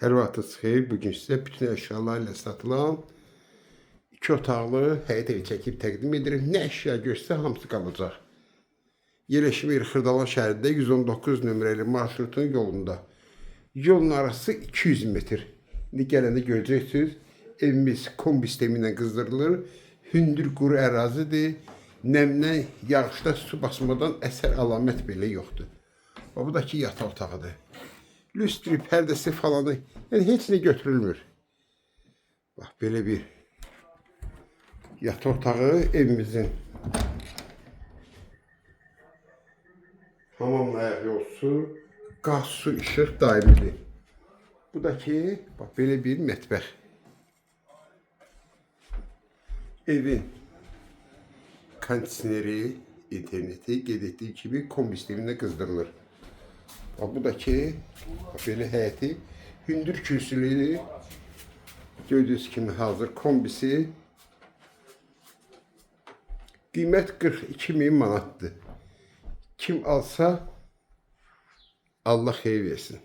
Hər vaxtınız xeyir. Bugün sizə bütün əşyalarla satılan 2 otaqlı həyət evi çəkib təqdim edirik. Nə əşya görsə hamısı qalacaq. Yerləşmir Xırdalan şəhərində 119 nömrəli marşrutun yolunda. Yolun arası 200 metr. İndi gələndə görəcəksiniz. Evimiz kombi sistemi ilə qızdırılır. Hündür quru ərazidir. Nəmdən, yağışda su basmadan əsər əlamət belə yoxdur. Bu da ki yataq otağıdır. Lüstri, pərdəsi falanı, yəni heç nə götürülmür. Bax, belə bir yataq otağı evimizin. Hamamla ayaq yolsu, qaz, su, işıq daimidir. Bu da ki, bax, belə bir mətbəx. Evin kondisioneri, interneti qeyd etdiyi kimi kombi sistemində qızdırılır. Bu da ki, belə həyəti hündür kürsülü, gördüyünüz kimi hazır kombisi. Qiymət 42.000 manatdır. Kim alsa Allah xeyir versin.